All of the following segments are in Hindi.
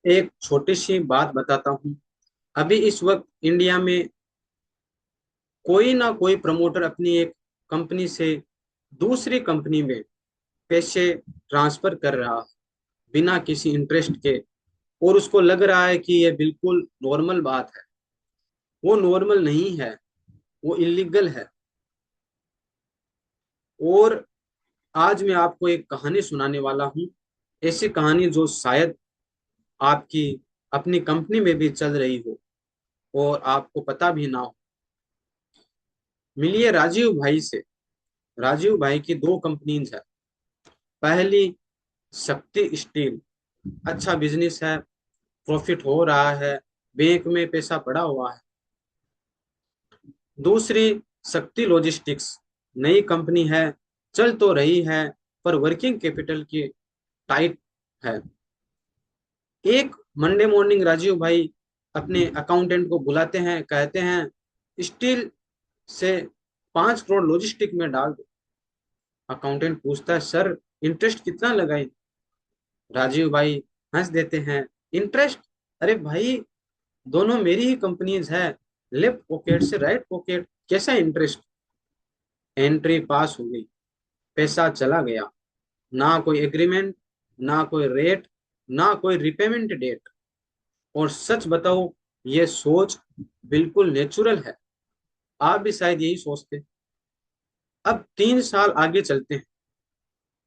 एक छोटी सी बात बताता हूँ। अभी इस वक्त इंडिया में कोई ना कोई प्रमोटर अपनी एक कंपनी से दूसरी कंपनी में पैसे ट्रांसफर कर रहा है बिना किसी इंटरेस्ट के। और उसको लग रहा है कि ये बिल्कुल नॉर्मल बात है। वो नॉर्मल नहीं है, वो इलीगल है। और आज मैं आपको एक कहानी सुनाने वाला हूँ। ऐसी कहानी जो शायद आपकी अपनी कंपनी में भी चल रही हो और आपको पता भी ना हो। मिलिए राजीव भाई से। राजीव भाई की दो कंपनीज है। पहली शक्ति स्टील, अच्छा बिजनेस है, प्रॉफिट हो रहा है, बैंक में पैसा पड़ा हुआ है। दूसरी शक्ति लॉजिस्टिक्स, नई कंपनी है, चल तो रही है पर वर्किंग कैपिटल की टाइट है। एक मंडे मॉर्निंग राजीव भाई अपने अकाउंटेंट को बुलाते हैं, कहते हैं स्टील से 5 करोड़ लॉजिस्टिक में डाल दो। अकाउंटेंट पूछता है, सर इंटरेस्ट कितना लगाए? राजीव भाई हंस देते हैं, इंटरेस्ट? अरे भाई, दोनों मेरी ही कंपनीज है, लेफ्ट पॉकेट से राइट पॉकेट, कैसा इंटरेस्ट? एंट्री पास हो गई, पैसा चला गया। ना कोई एग्रीमेंट, ना कोई रेट, ना कोई रिपेमेंट डेट। और सच बताओ, ये सोच बिल्कुल नेचुरल है। आप भी शायद यही सोचते। अब 3 साल आगे चलते हैं,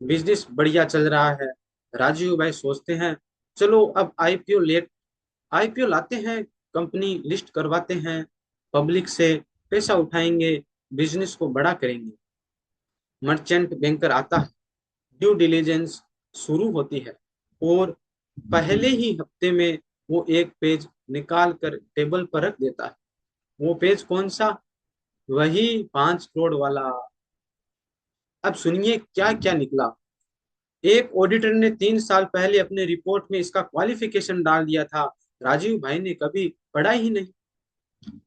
बिजनेस बढ़िया चल रहा है। राजीव भाई सोचते हैं, चलो अब आईपीओ लाते हैं, कंपनी लिस्ट करवाते हैं, पब्लिक से पैसा उठाएंगे, बिजनेस को बड़ा करेंगे। मर्चेंट बैंकर आता है, ड्यू डिलीजेंस शुरू होती है। और पहले ही हफ्ते में वो एक पेज निकाल कर टेबल पर रख देता है। वो पेज कौन सा? वही 5 करोड़ वाला। अब सुनिए क्या क्या निकला। एक ऑडिटर ने 3 साल पहले अपने रिपोर्ट में इसका क्वालिफिकेशन डाल दिया था, राजीव भाई ने कभी पढ़ा ही नहीं।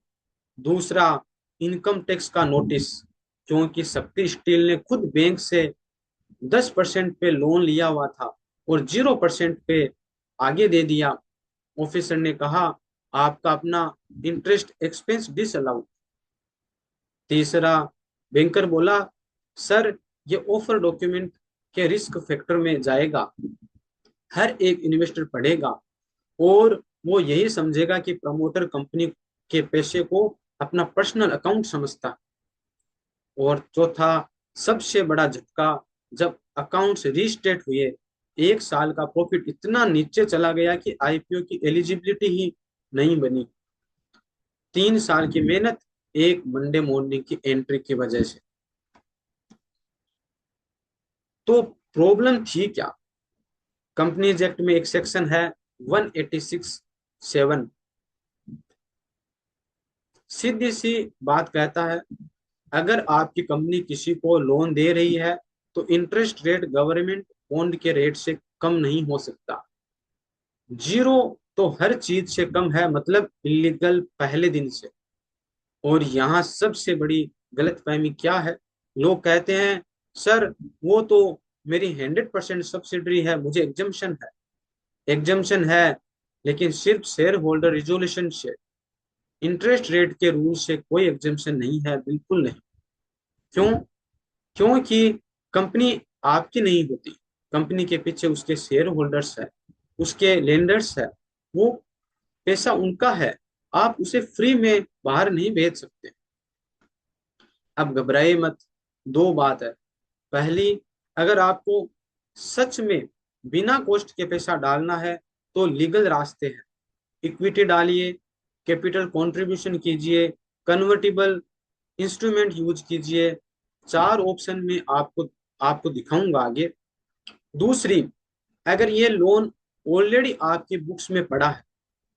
दूसरा, इनकम टैक्स का नोटिस, क्योंकि शक्ति स्टील ने खुद बैंक से 10% पे लोन लिया हुआ था और 0% पे आगे दे दिया। ऑफिसर ने कहा, आपका अपना इंटरेस्ट एक्सपेंस डिसअलाउड। तीसरा, बैंकर बोला, सर ये ऑफर डॉक्यूमेंट के रिस्क फैक्टर में जाएगा, हर एक इन्वेस्टर पढ़ेगा और वो यही समझेगा कि प्रमोटर कंपनी के पैसे को अपना पर्सनल अकाउंट समझता। और चौथा, सबसे बड़ा झटका, जब अकाउंट्स रीस्टेट हुए, 1 साल का प्रॉफिट इतना नीचे चला गया कि आईपीओ की एलिजिबिलिटी ही नहीं बनी। 3 साल की मेहनत एक मंडे मॉर्निंग की एंट्री की वजह से। तो प्रॉब्लम थी क्या? कंपनीज एक्ट में एक सेक्शन है 186(7), सीधी सी बात कहता है, अगर आपकी कंपनी किसी को लोन दे रही है तो इंटरेस्ट रेट गवर्नमेंट बॉन्ड के रेट से कम नहीं हो सकता। जीरो तो हर चीज से कम है, मतलब इलीगल पहले दिन से। और यहाँ सबसे बड़ी गलतफहमी क्या है? लोग कहते हैं, सर वो तो मेरी 100% सब्सिडरी है, मुझे एग्जम्पशन है। एग्जम्पशन है, लेकिन सिर्फ शेयर होल्डर रिजोल्यूशन से। इंटरेस्ट रेट के रूल से कोई एग्जम्पशन नहीं है, बिल्कुल नहीं। क्यों? क्योंकि कंपनी आपकी नहीं होती, कंपनी के पीछे उसके शेयर होल्डर्स है, उसके लेंडर्स है। वो पैसा उनका है, आप उसे फ्री में बाहर नहीं भेज सकते। अब घबराइए मत। दो बात है। पहली, अगर आपको सच में बिना कॉस्ट के पैसा डालना है तो लीगल रास्ते हैं। इक्विटी डालिए, कैपिटल कंट्रीब्यूशन कीजिए, कन्वर्टिबल इंस्ट्रूमेंट यूज कीजिए। 4 ऑप्शन में आपको आपको दिखाऊंगा आगे। दूसरी, अगर ये लोन ऑलरेडी आपकी बुक्स में पड़ा है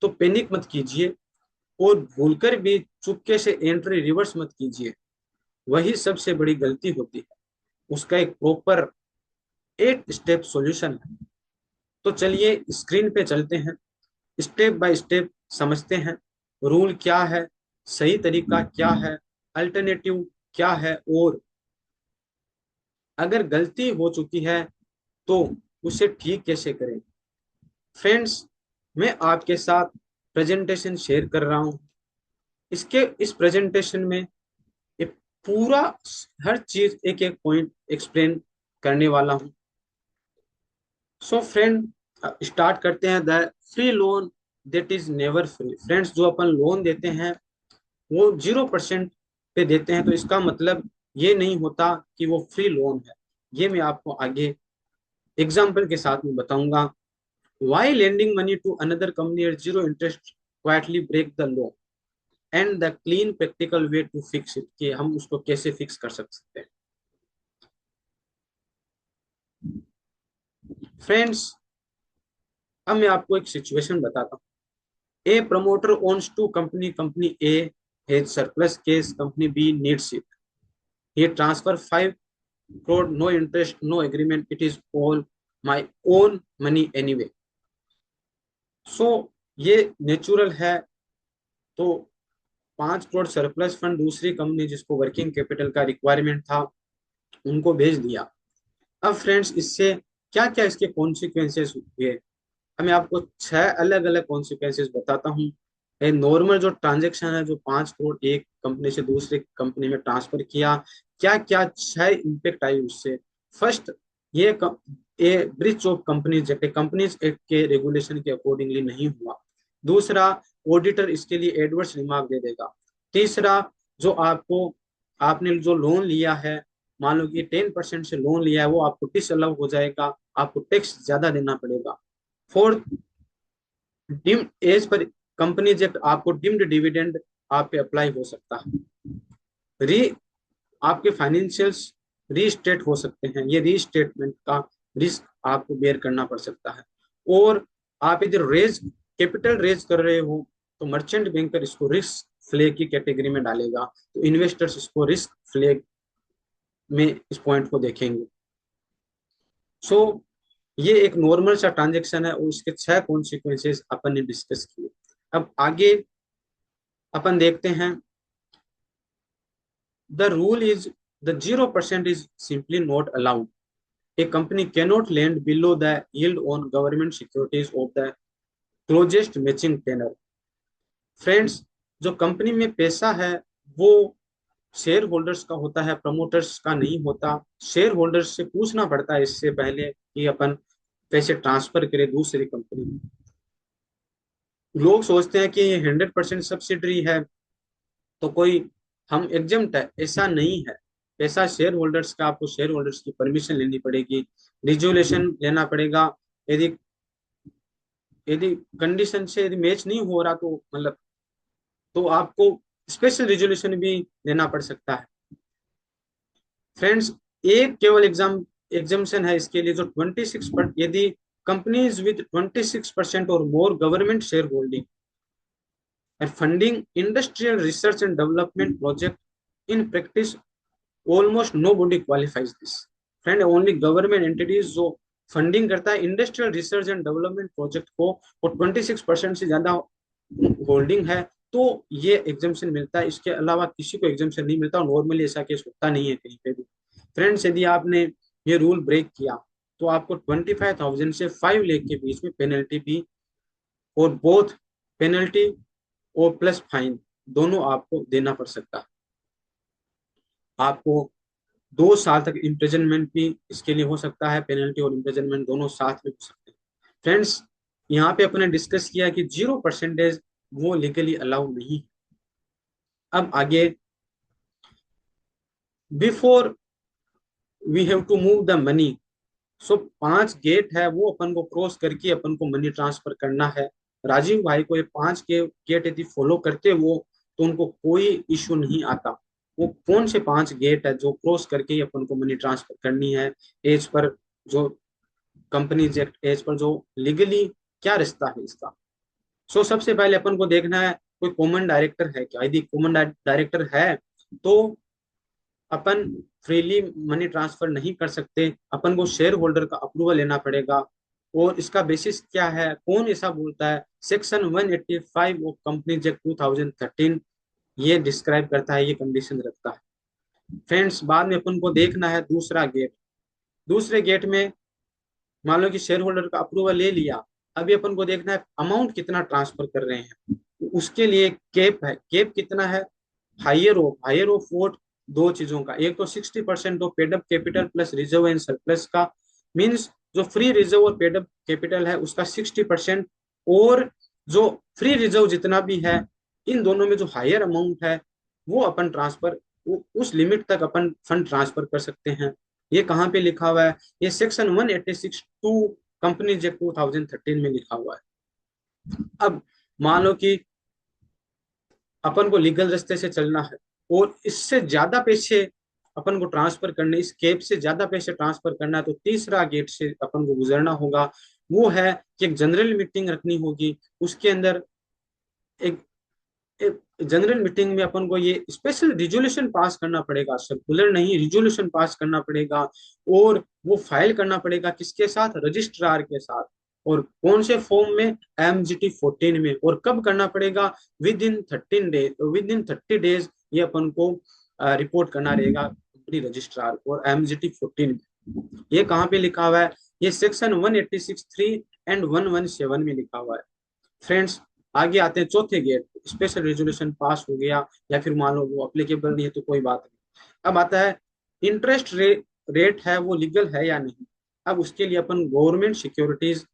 तो पैनिक मत कीजिए और भूलकर भी चुपके से एंट्री रिवर्स मत कीजिए। वही सबसे बड़ी गलती होती है। उसका एक प्रॉपर 8 स्टेप सॉल्यूशन है। तो चलिए स्क्रीन पे चलते हैं, स्टेप बाय स्टेप समझते हैं। रूल क्या है, सही तरीका क्या है, अल्टरनेटिव क्या है, और अगर गलती हो चुकी है तो उसे ठीक कैसे करें। फ्रेंड्स, मैं आपके साथ प्रेजेंटेशन शेयर कर रहा हूँ। इस प्रेजेंटेशन में ये पूरा हर चीज एक एक पॉइंट एक्सप्लेन करने वाला हूँ। सो फ्रेंड, स्टार्ट करते हैं। The free loan that is never free. Friends, जो अपन लोन देते हैं वो 0% पे देते हैं, तो इसका मतलब ये नहीं होता कि वो फ्री लोन है। ये मैं आपको आगे एग्जाम्पल के साथ में बताऊंगा। Why lending money to another company at zero interest quietly break the law and the clean practical way to fix it, कि हम उसको कैसे फिक्स कर सकते हैं। फ्रेंड्स, अब मैं आपको एक सिचुएशन बताता हूँ। A promoter owns two company, company A has surplus cash, company B needs it. he transfer 5 crore, no interest, no agreement, it is all my own money anyway। सो ये नेचुरल है। तो 5 करोड़ सरप्लस फंड दूसरी कंपनी जिसको वर्किंग कैपिटल का रिक्वायरमेंट था उनको भेज दिया। अब फ्रेंड्स, इससे क्या क्या इसके कॉन्सिक्वेंसेस हुए, मैं आपको 6 अलग अलग कॉन्सिक्वेंसेस बताता हूँ। नॉर्मल जो ट्रांजेक्शन है, जो 5 करोड़ एक कंपनी से दूसरे कंपनी में ट्रांसफर किया, क्या क्या 6 इम्पेक्ट आई उससे। फर्स्ट, ये a breach of Companies Act, Companies Act के रेगुलेशन के अकॉर्डिंगली नहीं हुआ। दूसरा, ऑडिटर इसके लिए एडवर्स रिमार्क दे देगा। तीसरा, जो आपने जो लोन लिया है, मान लो कि 10% से लोन लिया है, वो आपको डिसअलाउ हो जाएगा, आपको टैक्स ज्यादा देना पड़ेगा। फोर्थ, डिम एज पर कंपनीज एक्ट आपको डिम्ड डिविडेंड आप पे अप्लाई हो सकता है। री आपके फाइनेंशियल्स रीस्टेट हो सकते हैं, ये रीस्टेटमेंट का रिस्क आपको बेयर करना पड़ सकता है। और आप इधर कैपिटल रेज कर रहे हो तो मर्चेंट बैंकर इसको रिस्क फ्लैग की कैटेगरी में डालेगा, तो इन्वेस्टर्स इसको रिस्क फ्लैग में इस पॉइंट को देखेंगे। सो ये एक नॉर्मल सा ट्रांजेक्शन है और इसके 6 कॉन्सिक्वेंसेस अपन ने डिस्कस किए। अब आगे अपन देखते हैं। The rule is the 0% is simply not allowed. A company cannot lend below the yield on government securities of the closest matching tenor। Friends, जो कंपनी में पैसा है वो शेयर होल्डर्स का होता है, प्रमोटर्स का नहीं होता। शेयर होल्डर्स से पूछना पड़ता है इससे पहले कि अपन पैसे ट्रांसफर करें दूसरी कंपनी में। लोग सोचते हैं कि ये 100% सब्सिडरी है तो कोई हम एग्जम्प्ट है, ऐसा नहीं है। पैसा शेयर होल्डर्स का, आपको शेयर होल्डर्स की परमिशन लेनी पड़ेगी, रिजोल्यूशन लेना पड़ेगा। यदि यदि कंडीशन से यदि मैच नहीं हो रहा तो मतलब तो आपको स्पेशल रिजोल्यूशन भी लेना पड़ सकता है। फ्रेंड्स, एक केवल एग्जाम्पशन है इसके लिए, जो 26%, यदि कंपनीज विद 26% और more government share holding and funding industrial research and development project, in practice almost nobody qualifies this। Friend, only government entities जो फंडिंग करता है industrial research and development project को, और 26% से ज्यादा होल्डिंग है, तो ये एग्जाम्पशन मिलता है। इसके अलावा किसी को एग्जाम्पशन नहीं मिलता, और नॉर्मली ऐसा केस होता नहीं है कहीं पे भी। फ्रेंड्स, यदि आपने ये रूल ब्रेक किया तो आपको 25,000 से 5 लाख के बीच में पेनल्टी भी, और बोथ पेनल्टी और प्लस फाइन दोनों आपको देना पड़ सकता है। आपको 2 साल तक इम्प्रिजनमेंट भी इसके लिए हो सकता है, पेनल्टी और इम्प्रिजनमेंट दोनों साथ में हो सकते हैं। फ्रेंड्स, यहाँ पे अपने डिस्कस किया कि 0% वो लीगली अलाउ नहीं। अब आगे, before we have to move the money. So 5 gate है, वो अपन को क्रॉस करके अपन को मनी ट्रांसफर करना है। राजीव भाई को ये 5 के गेट यदि फॉलो करते वो, तो उनको कोई इश्यू नहीं आता। वो कौन से 5 गेट है जो क्रॉस करके ही अपन को मनी ट्रांसफर करनी है, एज पर जो कंपनीज एक्ट, एज पर जो लीगली क्या रिश्ता है इसका। सो सबसे पहले अपन को देखना है कोई कॉमन डायरेक्टर है क्या। यदि कॉमन डायरेक्टर है तो अपन फ्रीली मनी ट्रांसफर नहीं कर सकते, अपन को शेयर होल्डर का अप्रूवल लेना पड़ेगा। और इसका बेसिस क्या है, कौन ऐसा बोलता है, सेक्शन 185 ऑफ कंपनीज एक्ट 2013 ये डिस्क्राइब करता है, ये कंडीशन रखता है। फ्रेंड्स, बाद में अपन को देखना है दूसरा गेट। दूसरे गेट में मान लो कि शेयर होल्डर का अप्रूवल ले लिया, अभी अपन को देखना है अमाउंट कितना ट्रांसफर कर रहे हैं, उसके लिए कैप है, कैप कितना है, हायर ऑफ वोट, दो चीजों का, एक तो 60% of paid up capital plus reserve and surplus का, मींस जो फ्री रिजर्व और पेड अप कैपिटल है उसका 60%, और जो फ्री रिजर्व जितना भी है, इन दोनों में जो हायर अमाउंट है वो अपन ट्रांसफर, उस लिमिट तक अपन फंड ट्रांसफर कर सकते हैं। ये कहाँ पे लिखा हुआ है, ये सेक्शन 186 टू कंपनीज एक्ट 2013 में लिखा हुआ है। अब मान लो कि अपन को लीगल रास्ते से चलना है और इससे ज्यादा पैसे अपन को ट्रांसफर करने, इस कैप से ज्यादा पैसे ट्रांसफर करना है, तो तीसरा गेट से अपन को गुजरना होगा। वो है कि एक जनरल मीटिंग रखनी होगी, उसके अंदर एक, एक जनरल मीटिंग में अपन को ये स्पेशल रिजोल्यूशन पास करना पड़ेगा, सर्कुलर नहीं, रिजोल्यूशन पास करना पड़ेगा, और वो फाइल करना पड़ेगा किसके साथ, रजिस्ट्रार के साथ, और कौन से फॉर्म में, MGT 14 में, और कब करना पड़ेगा, विद इन 30 डेज ये अपन को रिपोर्ट करना रहेगा कंपनी रजिस्ट्रार को, और MGT 14 में। ये कहाँ पे लिखा हुआ है, ये सेक्शन 186(3) एंड 117 में लिखा हुआ है। फ्रेंड्स, आगे आते हैं चौथे गेट, स्पेशल रेजोल्यूशन पास हो गया या फिर मान लो वो अप्लीकेबल नहीं है तो कोई बात नहीं। अब आता है इंटरेस्ट रेट है वो लीगल है या नहीं। अब उसके लिए अपन गवर्नमेंट सिक्योरिटीज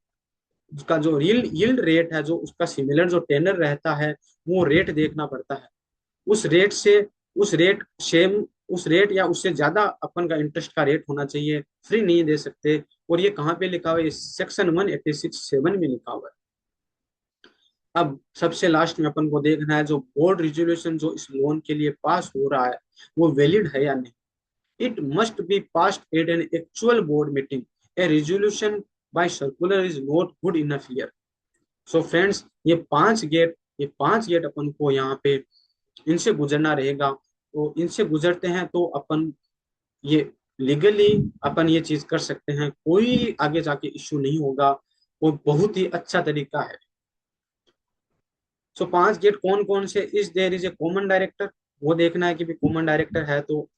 का जो यील्ड रेट है, जो उसका सिमिलर जो टेनर रहता है, वो रेट देखना पड़ता है। उस रेट से, उस रेट सेम, उस रेट या उससे ज्यादा अपन का इंटरेस्ट का रेट होना चाहिए, फ्री नहीं दे सकते। और ये कहाँ पे लिखा हुआ है, सेक्शन 186(7) में लिखा हुआ है। अब सबसे लास्ट में अपन को देखना है जो बोर्ड रिजोल्यूशन जो इस लोन के लिए पास हो रहा है वो वैलिड है या नहीं। It must be passed at an actual board meeting, a resolution by circular is not good enough here. So friends, ये पांच गेट अपन को यहाँ पे इनसे गुजरना रहेगा। तो इनसे गुजरते हैं तो अपन ये लीगली अपन ये चीज कर सकते हैं, कोई आगे जाके इश्यू नहीं होगा, और बहुत ही अच्छा तरीका है। सो 5 गेट कौन कौन से, is there is a common director, वो देखना है कि भी कॉमन डायरेक्टर है तो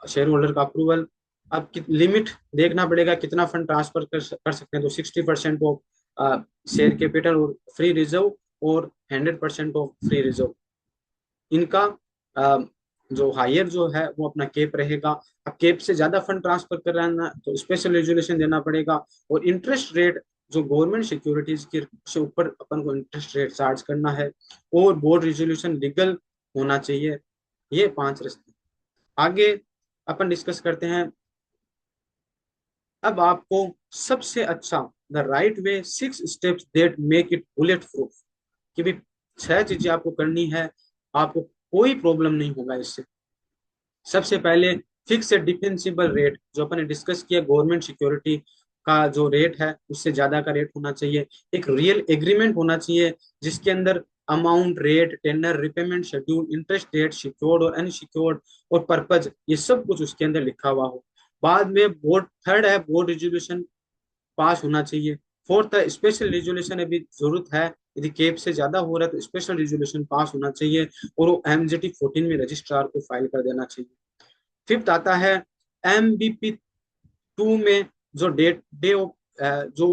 शेयर होल्डर का अप्रूवल। अब लिमिट देखना पड़ेगा कितना फंड ट्रांसफर कर सकते हैं, तो 60% ऑफ शेयर कैपिटल और फ्री रिजर्व, और 100% ऑफ फ्री रिजर्व। इनका अ, जो हायर जो है वो अपना कैप रहेगा। अब कैप से ज्यादा फंड ट्रांसफर कर रहा है ना तो स्पेशल रेजुलेशन देना पड़ेगा। और इंटरेस्ट रेट जो गवर्नमेंट सिक्योरिटीज के से ऊपर अपन को इंटरेस्ट रेट चार्ज करना है, और बोर्ड रेजुलेशन लीगल होना चाहिए। ये 5 रास्ते। आगे अपन डिस्कस करते हैं। अब आपको सबसे अच्छा, the right way 6 steps that make it bullet proof, कि भी 6 चीजें आपको करनी है, आपको कोई प्रॉब्लम नहीं होगा इससे। सबसे पहले फिक्स डिफेंसिबल रेट, जो अपन ने डिस्कस किया, गवर्नमेंट सिक्योरिटी का जो रेट है उससे ज्यादा का रेट होना चाहिए। एक रियल एग्रीमेंट होना चाहिए जिसके अंदर amount, rate, tenure, repayment schedule, interest date, secured और अनसिक्योर्ड, और पर्पज, ये सब कुछ उसके अंदर लिखा हुआ हो। बाद में बोर्ड, थर्ड है बोर्ड रेजोल्यूशन पास होना चाहिए। फोर्थ है स्पेशल रेजोल्यूशन, अभी जरूरत है, यदि केप से ज्यादा हो रहा है तो स्पेशल रेजोल्यूशन पास होना चाहिए, और वो MGT 14 में रजिस्ट्रार को फाइल कर देना चाहिए। फिफ्थ आता है MBP 2 में जो डेट डे ऑफ, जो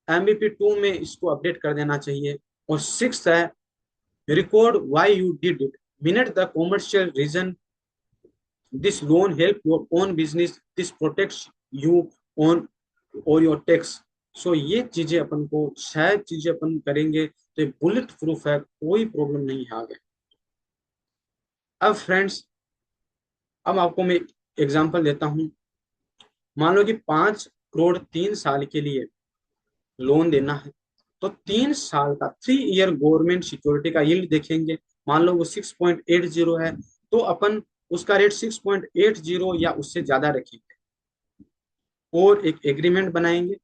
MBP 2 में इसको अपडेट कर देना चाहिए। और सिक्स है record why you did it, minute the commercial reason, this loan help your own business, this protects you on और योर टैक्स। सो ये चीजें अपन को, शायद चीजें अपन करेंगे तो बुलेट प्रूफ है, कोई प्रॉब्लम नहीं है आगे। अब फ्रेंड्स, अब आपको मैं एग्जांपल देता हूं। मान लो कि 5 करोड़ 3 साल के लिए लोन देना है, तो 3 साल का 3 ईयर गवर्नमेंट सिक्योरिटी का यील्ड देखेंगे। मान लो वो 6.80 है, तो अपन उसका रेट 6.80 या उससे ज्यादा रखेंगे, और एक एग्रीमेंट बनाएंगे,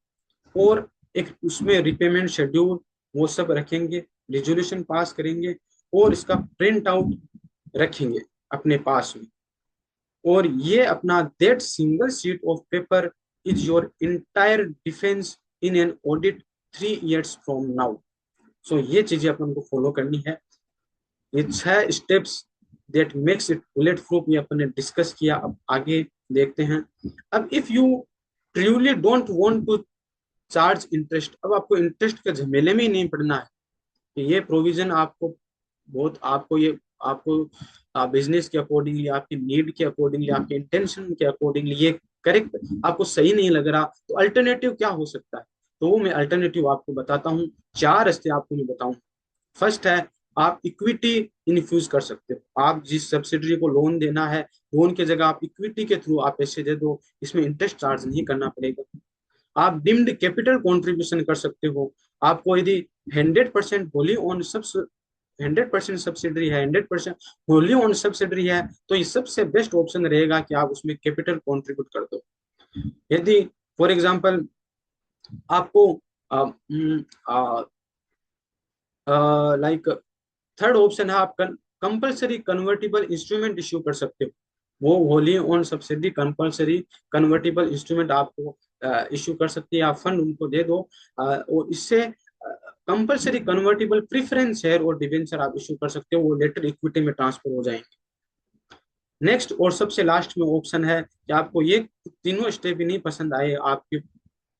और एक उसमें रिपेमेंट शेड्यूल वो सब रखेंगे, रिजोल्यूशन पास करेंगे, और इसका प्रिंट आउट रखेंगे अपने पास में। और ये अपना that single sheet of paper is your entire defence in an audit 3 years from now. So ये चीजें अपन को फॉलो करनी है। ये 6 steps that makes it bulletproof, ये अपन ने डिस्कस किया। अब आगे देखते हैं। अब if you truly don't want to charge interest, अब आपको इंटरेस्ट के झमेले में ही नहीं पड़ना है कि ये प्रोविजन आपको बहुत आपको ये आपको बिजनेस के अकॉर्डिंगली, आपकी नीड के अकॉर्डिंगली, आपके इंटेंशन के अकॉर्डिंगली ये करेक्ट आपको सही नहीं लग रहा, तो अल्टरनेटिव क्या हो सकता है? तो वो मैं अल्टरनेटिव आपको बताता हूँ, चार रास्ते आपको मैं बताऊं। फर्स्ट है, आप इक्विटी इन्फ्यूज कर सकते हो। आप जिस सब्सिडरी को लोन देना है, लोन की जगह आप इक्विटी के थ्रू आप पैसे दे दो, इसमें इंटरेस्ट चार्ज नहीं करना पड़ेगा। आप डिम्ड कैपिटल कंट्रीब्यूशन कर सकते हो। आपको यदि 100% होली ओन सब 100% सब्सिडरी है, 100% होली ओन सब्सिडरी है, तो ये सबसे बेस्ट ऑप्शन रहेगा कि आप उसमें कैपिटल कंट्रीब्यूट कर दो। यदि फॉर एग्जांपल आपको लाइक थर्ड ऑप्शन है, आप कंपलसरी कन्वर्टिबल इंस्ट्रूमेंट इश्यू कर सकते हो। वो wholly owned subsidy compulsory convertible instrument आपको इश्यू कर सकती है, आप फंड उनको दे दो, और इससे कंपलसरी कन्वर्टिबल प्रीफरेंस शेयर और डिवेंचर आप इश्यू कर सकते हो, वो लेटर इक्विटी में ट्रांसफर हो जाएंगे। नेक्स्ट और सबसे लास्ट में ऑप्शन है कि आपको ये तीनों स्टेप ही नहीं पसंद आए, आपकी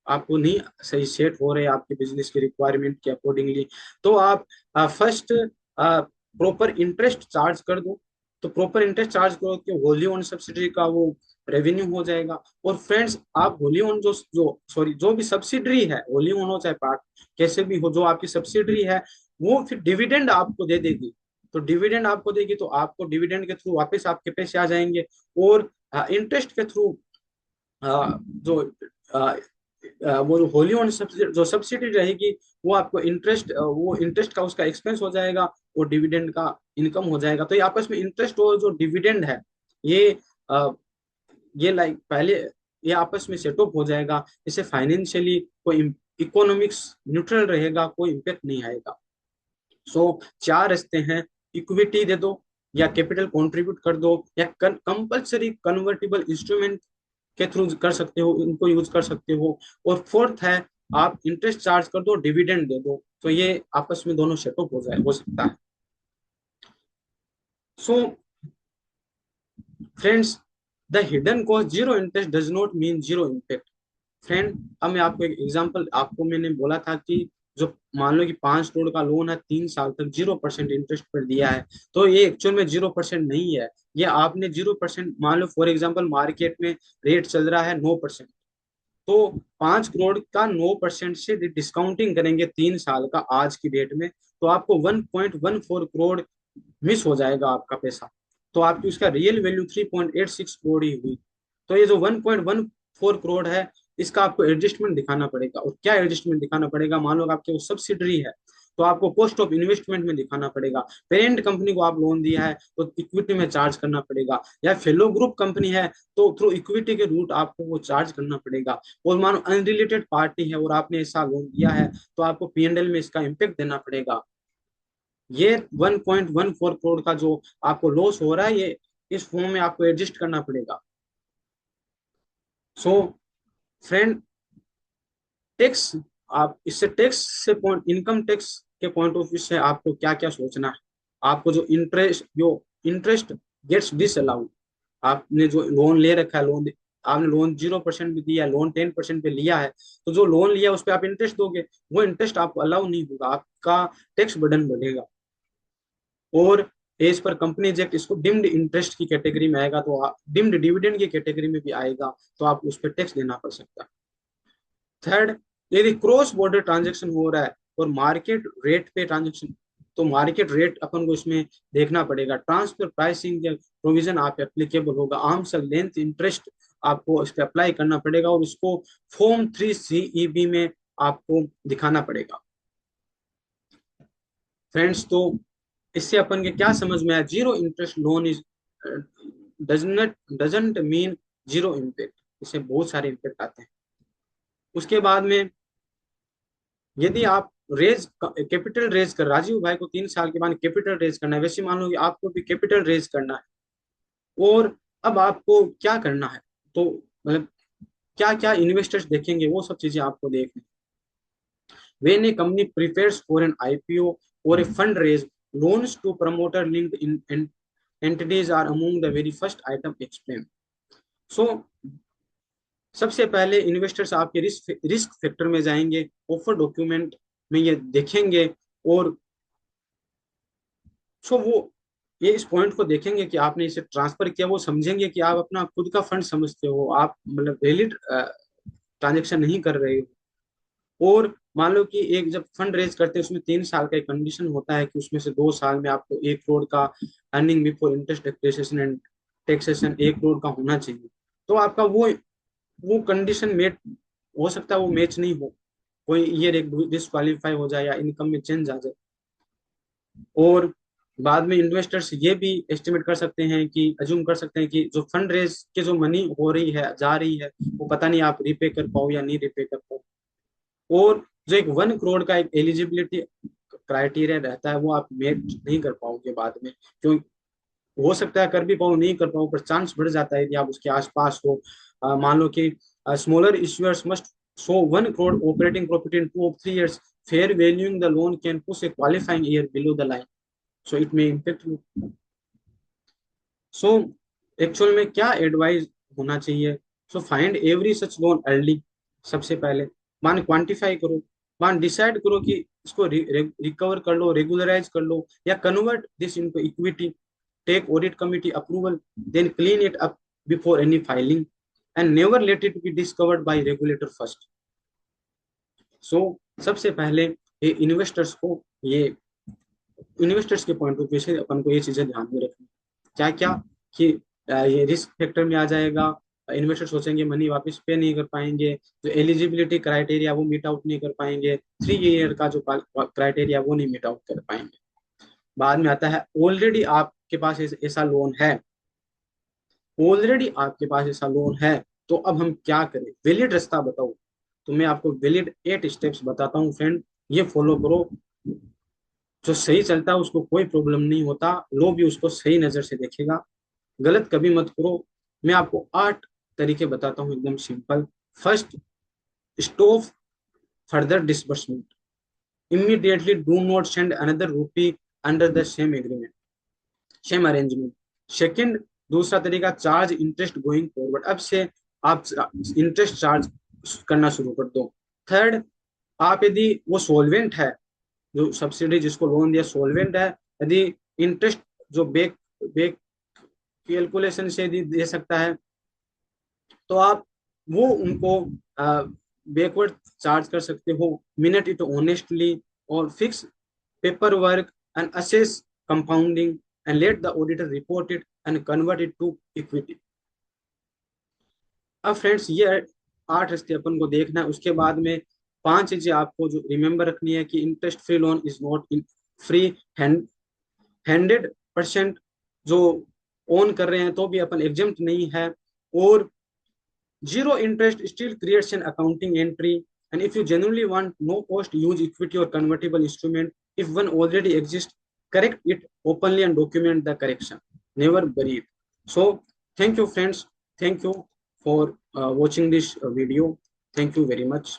आपको नहीं सही सेट हो रहे आपके बिजनेस की रिक्वायरमेंट के अकॉर्डिंगली, तो आप फर्स्ट प्रॉपर इंटरेस्ट चार्ज कर दो। तो प्रॉपर इंटरेस्ट चार्ज करो कि होली ओन सब्सिडरी का वो रेवेन्यू हो जाएगा। और फ्रेंड्स, आप होली ओन जो जो सॉरी जो भी सब्सिडरी है, होली ओन हो चाहे पार्ट, कैसे भी हो, जो आपकी सब्सिडरी है वो फिर डिविडेंड आपको दे देगी। तो डिविडेंड आपको देगी तो आपको डिविडेंड के थ्रू वापस आपके पैसे आ जाएंगे। और इंटरेस्ट के थ्रू जो वो होली ऑन सब्सिडी जो सब्सिडी रहेगी, वो आपको इंटरेस्ट वो इंटरेस्ट का उसका एक्सपेंस हो जाएगा और डिविडेंड का इनकम हो जाएगा। तो ये आपस में इंटरेस्ट और जो डिविडेंड है, ये अ, ये लाइक पहले ये आपस में सेटअप हो जाएगा। इससे फाइनेंशियली कोई इकोनॉमिक्स न्यूट्रल रहेगा, कोई इम्पेक्ट नहीं आएगा। सो चार रास्ते हैं, इक्विटी दे दो, या कैपिटल कंट्रीब्यूट कर दो, या कंपलसरी कन्वर्टिबल इंस्ट्रूमेंट के थ्रू कर सकते हो, इनको यूज कर सकते हो। और फोर्थ है, आप इंटरेस्ट चार्ज कर दो, डिविडेंड दे दो। तो ये आपस में दोनों सेटअप हो सकता है। So friends, the hidden cost zero interest does not mean zero impact. Friend, अब मैं आपको एक एग्जांपल, आपको मैंने बोला था कि जो मान लो कि 5 करोड़ का लोन है, 3 साल तक 0% इंटरेस्ट पर दिया है, तो ये एक्चुअल में 0% नहीं है। ये आपने 0%, मान लो फॉर एग्जांपल मार्केट में रेट चल रहा है 9%, तो 5 करोड़ का 9% से डिस्काउंटिंग करेंगे 3 साल का आज की डेट में, तो आपको 1.14 करोड़ मिस हो जाएगा आपका पैसा। तो आपकी उसका रियल वैल्यू 3.86 करोड़ ही हुई। तो ये जो 1.14 करोड़ है, इसका आपको एडजस्टमेंट दिखाना पड़ेगा। और क्या एडजस्टमेंट दिखाना पड़ेगा? मान लो आपके वो सब्सिडरी है, तो आपको कॉस्ट ऑफ इन्वेस्टमेंट में दिखाना पड़ेगा। पेरेंट कंपनी को आप लोन दिया है तो इक्विटी में चार्ज करना पड़ेगा, या फेलो ग्रुप कंपनी है तो थ्रू इक्विटी के रूट आपको वो चार्ज करना पड़ेगा। और मानो अनरिलेटेड पार्टी है और आपने ऐसा लोन दिया है, तो आपको पीएनएल में इसका इम्पेक्ट देना पड़ेगा। ये 1.14 करोड़ का जो आपको लॉस हो रहा है, ये इस फॉर्म में आपको एडजस्ट करना पड़ेगा। सो फ्रेंड, टैक्स, आप इससे टैक्स से पॉइंट इनकम टैक्स के पॉइंट ऑफ व्यू से आपको क्या क्या सोचना है। आपको जो इंटरेस्ट गेट्स डिसअलाउड, आपने जो लोन ले रखा है, लोन आपने लोन 0% भी दिया, लोन 10% पे लिया है, तो जो लोन लिया उस पर आप इंटरेस्ट दोगे, वो इंटरेस्ट आपको अलाउ नहीं होगा, आपका टैक्स बर्डन बढ़ेगा। और एज पर कंपनीज एक्ट इसको डिम्ड इंटरेस्ट की कैटेगरी में आएगा, तो डिम्ड डिविडेंड की कैटेगरी में भी आएगा, तो आप उस पर टैक्स देना पड़ सकता है। थर्ड, यदि क्रॉस बॉर्डर ट्रांजेक्शन हो रहा है और मार्केट रेट पे ट्रांजेक्शन, तो मार्केट रेट अपन को इसमें देखना पड़ेगा। ट्रांसफर प्राइसिंग के प्रोविजन आप एप्लीकेबल होगा, आर्म्स लेंथ इंटरेस्ट आपको इस पर अप्लाई करना पड़ेगा, और इसको फॉर्म 3 CEB में आपको दिखाना पड़ेगा। फ्रेंड्स, तो इससे अपन के क्या समझ में आया? Zero interest loan is doesn't mean zero impact, इससे बहुत सारे इम्पेक्ट आते हैं। उसके बाद में, यदि आप रेज कैपिटल रेज कर, राजीव भाई को 3 साल के बाद कैपिटल रेज करना है, वैसे मान लो कि आपको भी कैपिटल रेज करना है, और अब आपको क्या करना है, तो मतलब क्या क्या इन्वेस्टर्स देखेंगे, वो सब चीजें आपको देखनी। When a company prepares for an IPO or a fundraise, loans to promoter linked in entities are among the very first item explained. So सबसे पहले इन्वेस्टर्स आपके रिस्क फैक्टर में जाएंगे, ऑफर डॉक्यूमेंट में ये देखेंगे, और सो वो ये इस पॉइंट को देखेंगे कि आपने इसे ट्रांसफर किया, वो समझेंगे कि आप अपना खुद का फंड समझते हो, आप मतलब वैलिड ट्रांजेक्शन नहीं कर रहे हो। और मान लो कि एक जब फंड रेज करते हैं उसमें 3 साल का एक कंडीशन होता है कि उसमें से 2 साल में आपको 1 करोड़ का earning before interest depreciation and taxation 1 crore का होना चाहिए। तो आपका वो कंडीशन मेट हो सकता है वो मैच नहीं हो, कोई ईयर एक डिसक्वालीफाई हो जाए या इनकम में चेंज आ जाए। और बाद में इन्वेस्टर्स ये भी एस्टिमेट कर सकते हैं कि अज्यूम कर सकते हैं कि जो फंड रेज के जो मनी हो रही है जा रही है वो पता नहीं आप रिपे कर पाओ या नहीं रिपे कर पाओ। और जो एक 1 करोड़ का एक एलिजिबिलिटी क्राइटेरिया रहता है वो आप मेट नहीं कर पाओगे बाद में, क्यों हो सकता है कर भी पाओ नहीं कर पाओ, पर चांस बढ़ जाता है यदि आप उसके आसपास हो। मान लो कि smaller issuers must show 1 crore operating profit in 2 or 3 years, fair valuing the loan can push a qualifying year below the line, so it may impact you. So actual में क्या एडवाइस होना चाहिए? So find every such loan early. सबसे पहले मान क्वांटिफाई करो, मान डिसाइड करो कि इसको रिकवर कर लो, रेगुलराइज कर लो, या convert this into equity, take audit committee approval, then clean it up before any filing, and never let it be discovered by regulator first. So सबसे पहले ये इन्वेस्टर्स के पॉइंट ऑफ व्यू से अपन को ये चीजें ध्यान में रखनी। क्या क्या कि ये रिस्क फैक्टर में आ जाएगा, इन्वेस्टर सोचेंगे मनी वापस पे नहीं कर पाएंगे, जो एलिजिबिलिटी क्राइटेरिया वो मीट आउट नहीं कर पाएंगे, 3 ईयर का जो क्राइटेरिया वो नहीं मीट आउट कर पाएंगे। बाद में आता है ऑलरेडी आपके पास ऐसा लोन है, ऑलरेडी आपके पास ऐसा लोन है, तो अब हम क्या करें? वैलिड रास्ता बताओ। तो मैं आपको वैलिड 8 स्टेप्स बताता हूँ फ्रेंड, ये फॉलो करो। जो सही चलता है उसको कोई प्रॉब्लम नहीं होता, लो भी उसको सही नजर से देखेगा, गलत कभी मत करो। मैं आपको 8 तरीके बताता हूँ एकदम simple. First, stop further disbursement, immediately do not send another rupee under the same agreement, same arrangement. Second, दूसरा तरीका, चार्ज इंटरेस्ट गोइंग फॉरवर्ड, अब से आप इंटरेस्ट चार्ज करना शुरू कर दो। थर्ड, आप यदि वो सोलवेंट है, जो सब्सिडी जिसको लोन दिया सोलवेंट है, यदि इंटरेस्ट जो बैक बैक कैलकुलेशन से यदि दे सकता है, तो आप वो उनको बैकवर्ड चार्ज कर सकते हो, मिनट इट ऑनेस्टली, और fix paper work and assess compounding, and let the auditor report it and convert it to equity. अब फ्रेंड्स ये 8 रास्ते अपन को देखना है। उसके बाद में 5 चीजें आपको जो रिमेंबर रखनी है कि interest free loan is not in free hand, 100% जो ओन कर रहे हैं तो भी अपन एग्जेम्प्ट नहीं है, और zero interest still creates an accounting entry, and if you genuinely want no cost use equity or convertible instrument, if one already exists correct it openly and document the correction, never bury it. So thank you friends, thank you for watching this video, thank you very much.